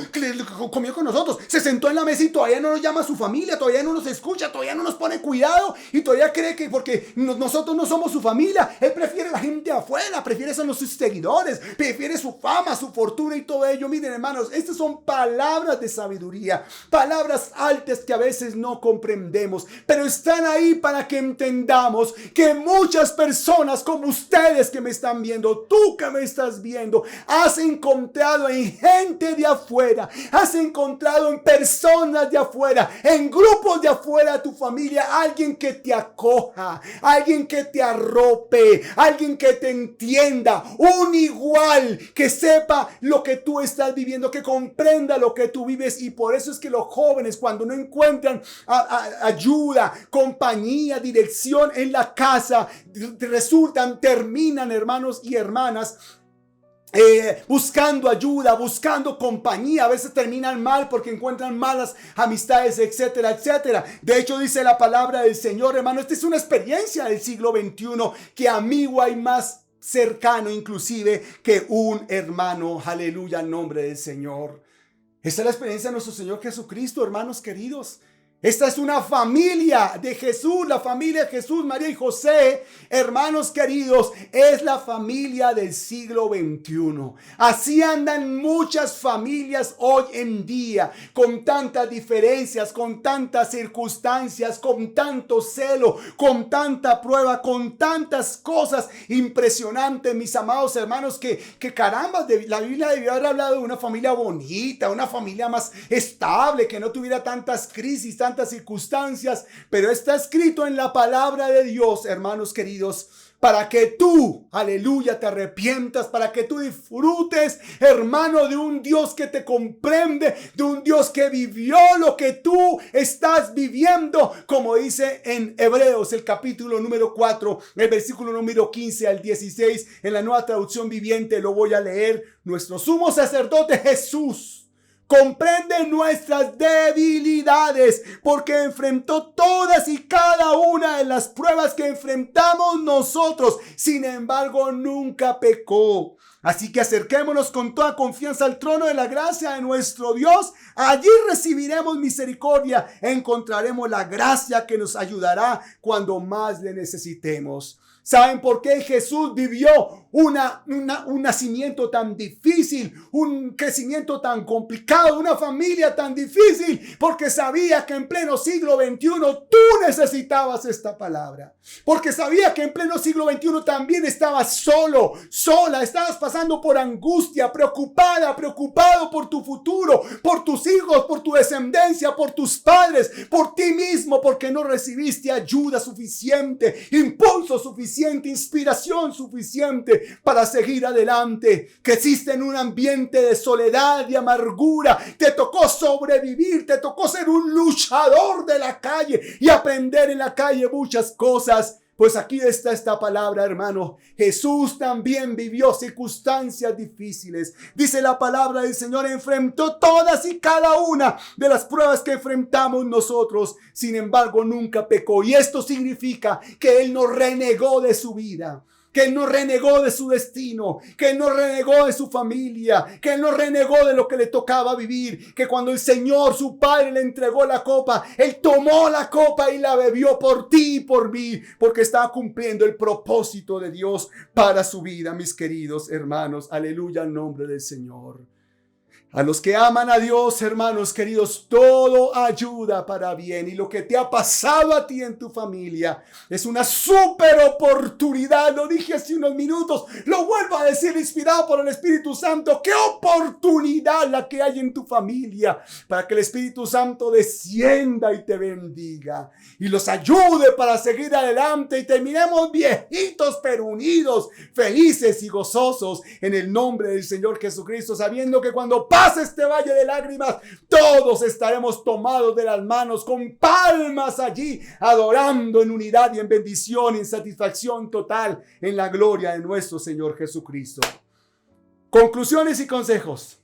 comió con nosotros, se sentó en la mesa y todavía no nos llama a su familia, todavía no nos escucha, todavía no nos pone cuidado y todavía cree que porque nosotros no somos su familia, él prefiere la gente afuera, prefiere a sus seguidores, prefiere su fama, su fortuna y todo ello. Miren, hermanos, estas son palabras de sabiduría, palabras altas que a veces no comprendemos, pero están ahí para que entendamos que muchas personas como ustedes que me están viendo, tú que me estás viendo, has encontrado en gente de afuera, has encontrado en personas de afuera, en grupos de afuera de tu familia, alguien que te acoja, alguien que te arrope, alguien que te entienda, un igual, que sepa lo que tú estás viviendo, que comprenda lo que tú vives. Y por eso es que los jóvenes, cuando no encuentran ayuda, compañía, dirección en la casa, terminan, hermanos y hermanas, buscando ayuda, buscando compañía. A veces terminan mal porque encuentran malas amistades, etcétera, etcétera. De hecho, dice la palabra del Señor, hermano, esta es una experiencia del siglo XXI, que amigo hay más cercano inclusive que un hermano. Aleluya, en nombre del Señor. Esta es la experiencia de nuestro Señor Jesucristo, hermanos queridos. Esta es una familia de Jesús, la familia de Jesús, María y José, hermanos queridos, es la familia del siglo XXI. Así andan muchas familias hoy en día, con tantas diferencias, con tantas circunstancias, con tanto celo, con tanta prueba, con tantas cosas impresionantes, mis amados hermanos, que caramba, la Biblia debió haber hablado de una familia bonita, una familia más estable, que no tuviera tantas crisis, tantas circunstancias, pero está escrito en la palabra de Dios, hermanos queridos, para que tú, aleluya, te arrepientas, para que tú disfrutes, hermano, de un Dios que te comprende, de un Dios que vivió lo que tú estás viviendo, como dice en Hebreos, el capítulo número 4, el versículo número 15 al 16, en la Nueva Traducción Viviente, lo voy a leer. Nuestro sumo sacerdote Jesús comprende nuestras debilidades, porque enfrentó todas y cada una de las pruebas que enfrentamos nosotros. Sin embargo, nunca pecó. Así que acerquémonos con toda confianza al trono de la gracia de nuestro Dios. Allí recibiremos misericordia, encontraremos la gracia que nos ayudará cuando más le necesitemos. ¿Saben por qué Jesús vivió un nacimiento tan difícil, un crecimiento tan complicado, una familia tan difícil? Porque sabía que en pleno siglo XXI tú necesitabas esta palabra. Porque sabía que en pleno siglo XXI también estabas solo, sola, estabas pasando por angustia, preocupado por tu futuro, por tus hijos, por tu descendencia, por tus padres, por ti mismo, porque no recibiste ayuda suficiente, impulso suficiente, inspiración suficiente para seguir adelante. Creciste en un ambiente de soledad y amargura. Te tocó sobrevivir, te tocó ser un luchador de la calle y aprender en la calle muchas cosas. Pues aquí está esta palabra, hermano. Jesús también vivió circunstancias difíciles. Dice la palabra del Señor, enfrentó todas y cada una de las pruebas que enfrentamos nosotros. Sin embargo, nunca pecó. Y esto significa que Él no renegó de su vida, que Él no renegó de su destino, que Él no renegó de su familia, que Él no renegó de lo que le tocaba vivir, que cuando el Señor, su Padre, le entregó la copa, Él tomó la copa y la bebió por ti y por mí, porque estaba cumpliendo el propósito de Dios para su vida, mis queridos hermanos. Aleluya, en nombre del Señor. A los que aman a Dios, hermanos queridos, todo ayuda para bien. Y lo que te ha pasado a ti en tu familia es una súper oportunidad. Lo dije hace unos minutos, lo vuelvo a decir inspirado por el Espíritu Santo. ¡Qué oportunidad la que hay en tu familia! Para que el Espíritu Santo descienda y te bendiga. Y los ayude para seguir adelante y terminemos viejitos pero unidos, felices y gozosos en el nombre del Señor Jesucristo, sabiendo que cuando pase este valle de lágrimas, todos estaremos tomados de las manos con palmas allí, adorando en unidad y en bendición y en satisfacción total en la gloria de nuestro Señor Jesucristo. Conclusiones y consejos.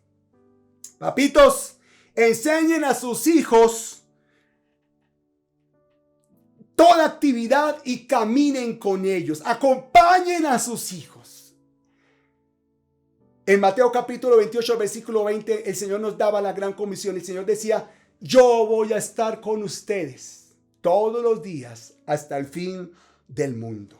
Papitos, enseñen a sus hijos toda actividad y caminen con ellos. Acompañen a sus hijos. En Mateo capítulo 28, versículo 20, el Señor nos daba la gran comisión. El Señor decía, yo voy a estar con ustedes todos los días hasta el fin del mundo.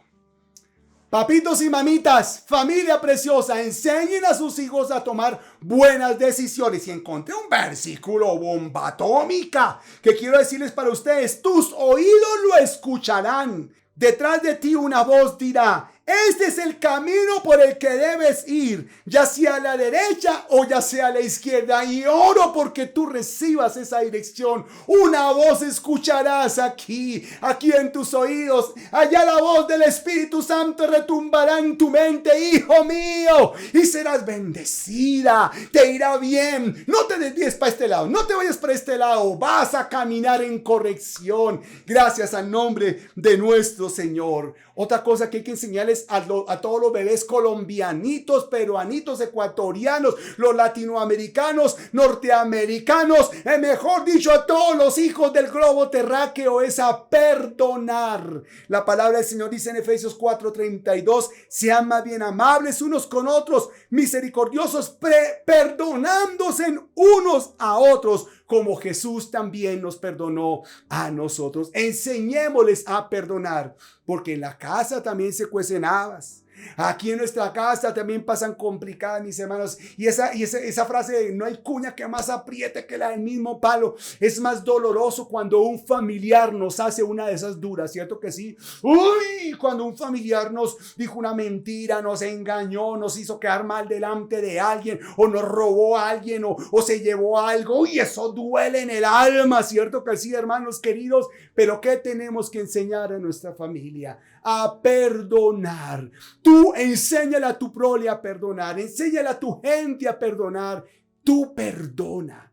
Papitos y mamitas, familia preciosa, enseñen a sus hijos a tomar buenas decisiones. Y encontré un versículo bomba atómica que quiero decirles para ustedes. Tus oídos lo escucharán. Detrás de ti una voz dirá, este es el camino por el que debes ir, ya sea a la derecha o ya sea a la izquierda. Y oro porque tú recibas esa dirección. Una voz escucharás aquí en tus oídos. Allá la voz del Espíritu Santo retumbará en tu mente, hijo mío, y serás bendecida. Te irá bien. No te desvíes para este lado, no te vayas para este lado. Vas a caminar en corrección. Gracias al nombre de nuestro Señor. Otra cosa que hay que enseñarles a todos los bebés colombianitos, peruanitos, ecuatorianos, los latinoamericanos, norteamericanos, mejor dicho, a todos los hijos del globo terráqueo, es a perdonar. La palabra del Señor dice en Efesios 4:32, sean más bien amables unos con otros, misericordiosos, perdonándose unos a otros, como Jesús también nos perdonó a nosotros. Enseñémosles a perdonar, porque en la casa también se cuecen habas. Aquí en nuestra casa también pasan complicadas, mis hermanos. Y esa frase de no hay cuña que más apriete que la del mismo palo. Es más doloroso cuando un familiar nos hace una de esas duras, ¿cierto que sí? Uy, cuando un familiar nos dijo una mentira, nos engañó, nos hizo quedar mal delante de alguien, o nos robó a alguien, o se llevó algo. Uy, eso duele en el alma, ¿cierto que sí, hermanos queridos? Pero ¿qué tenemos que enseñar a nuestra familia? A perdonar. Tú enséñale a tu prole a perdonar, enséñale a tu gente a perdonar. Tú perdona,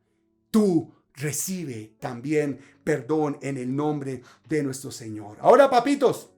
tú recibe también perdón en el nombre de nuestro Señor. Ahora, papitos,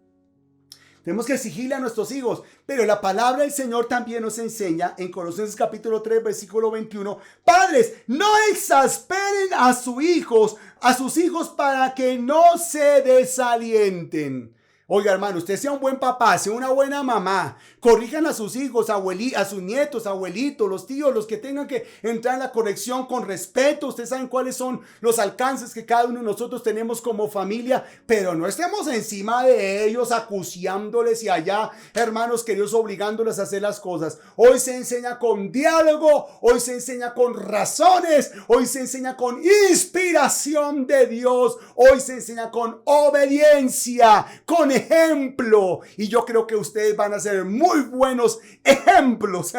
tenemos que exigirle a nuestros hijos, pero la palabra del Señor también nos enseña en Colosenses capítulo 3, versículo 21. Padres, no exasperen a sus hijos para que no se desalienten. Oiga, hermano, usted sea un buen papá, sea una buena mamá. Corrijan a sus hijos, a sus nietos, abuelitos, los tíos, los que tengan que entrar en la corrección con respeto. Ustedes saben cuáles son los alcances que cada uno de nosotros tenemos como familia, pero no estemos encima de ellos acuciándoles y allá, hermanos queridos, obligándoles a hacer las cosas. Hoy se enseña con diálogo, hoy se enseña con razones, hoy se enseña con inspiración de Dios, hoy se enseña con obediencia, con ejemplo, y yo creo que ustedes van a ser muy buenos ejemplos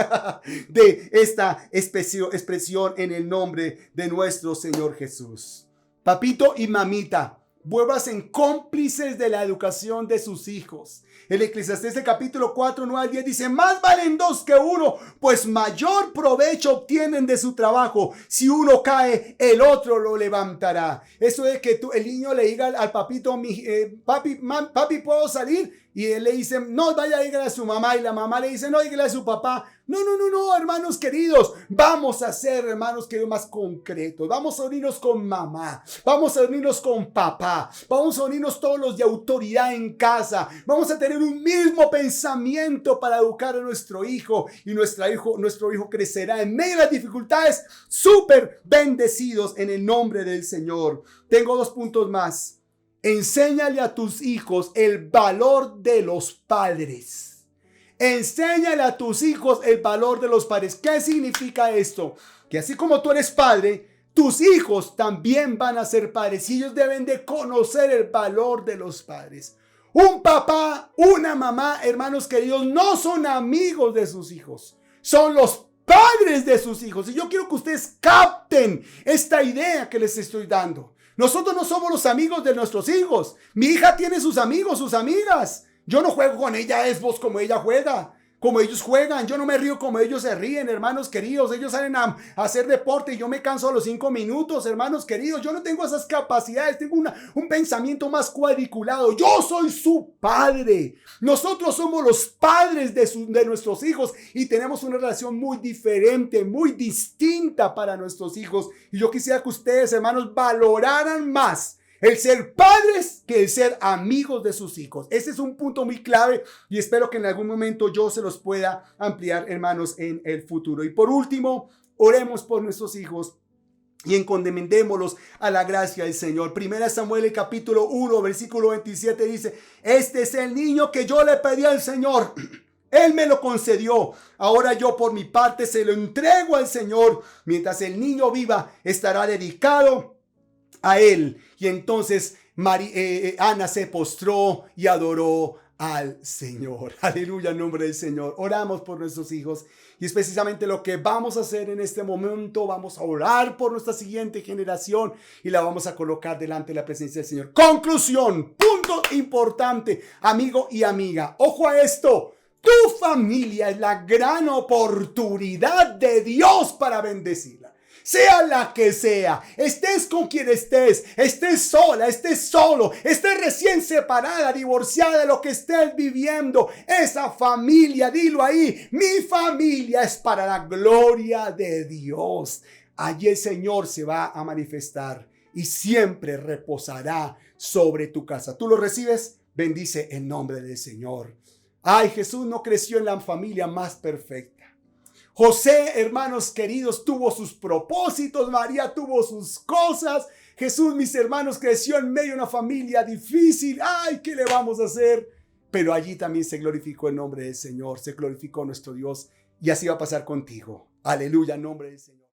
de esta expresión en el nombre de nuestro Señor Jesús. Papito y mamita, vuélvanse cómplices de la educación de sus hijos. El Eclesiastés capítulo 4, 9 al 10 dice, más valen dos que uno, pues mayor provecho obtienen de su trabajo. Si uno cae, el otro lo levantará. Eso de que el niño le diga al papito, papi, ¿puedo salir? Y él le dice, no, vaya a dígale a su mamá. Y la mamá le dice, no, dígale a su papá. No, hermanos queridos. Vamos a ser, hermanos queridos, más concretos. Vamos a unirnos con mamá. Vamos a unirnos con papá. Vamos a unirnos todos los de autoridad en casa. Vamos a tener un mismo pensamiento para educar a nuestro hijo. Y nuestro hijo crecerá en medio de las dificultades, súper bendecidos en el nombre del Señor. Tengo 2 puntos más. Enséñale a tus hijos el valor de los padres. Enséñale a tus hijos el valor de los padres. ¿Qué significa esto? que así como tú eres padre, tus hijos también van a ser padres y ellos deben de conocer el valor de los padres. Un papá, una mamá, hermanos queridos, no son amigos de sus hijos, son los padres de sus hijos. Y yo quiero que ustedes capten esta idea que les estoy dando. Nosotros no somos los amigos de nuestros hijos. Mi hija tiene sus amigos, sus amigas. Yo no juego con ella Xbox como ella juega, como ellos juegan. Yo no me río como ellos se ríen, hermanos queridos. Ellos salen a hacer deporte y yo me canso a los 5 minutos, hermanos queridos. Yo no tengo esas capacidades. Tengo un pensamiento más cuadriculado. Yo soy su padre. Nosotros somos los padres de nuestros hijos y tenemos una relación muy diferente, muy distinta para nuestros hijos. Y yo quisiera que ustedes, hermanos, valoraran más el ser padres que el ser amigos de sus hijos. Ese es un punto muy clave y espero que en algún momento yo se los pueda ampliar, hermanos, en el futuro. Y por último, oremos por nuestros hijos y encomendémoslos a la gracia del Señor. Primera Samuel capítulo 1, versículo 27 dice: este es el niño que yo le pedí al Señor. Él me lo concedió. Ahora yo por mi parte se lo entrego al Señor. Mientras el niño viva, estará dedicado a él. Y entonces Ana se postró y adoró al Señor. Aleluya, en nombre del Señor. Oramos por nuestros hijos y es precisamente lo que vamos a hacer en este momento. Vamos a orar por nuestra siguiente generación y la vamos a colocar delante de la presencia del Señor. Conclusión, punto importante, amigo y amiga. Ojo a esto. Tu familia es la gran oportunidad de Dios para bendecirla. Sea la que sea, estés con quien estés sola, estés solo, estés recién separada, divorciada, de lo que estés viviendo, esa familia, dilo ahí, mi familia es para la gloria de Dios. Allí el Señor se va a manifestar y siempre reposará sobre tu casa. ¿Tú lo recibes? Bendice el nombre del Señor. Ay, Jesús no creció en la familia más perfecta. José, hermanos queridos, tuvo sus propósitos. María tuvo sus cosas. Jesús, mis hermanos, creció en medio de una familia difícil. Ay, ¿qué le vamos a hacer? Pero allí también se glorificó el nombre del Señor. Se glorificó nuestro Dios. Y así va a pasar contigo. Aleluya, en nombre del Señor.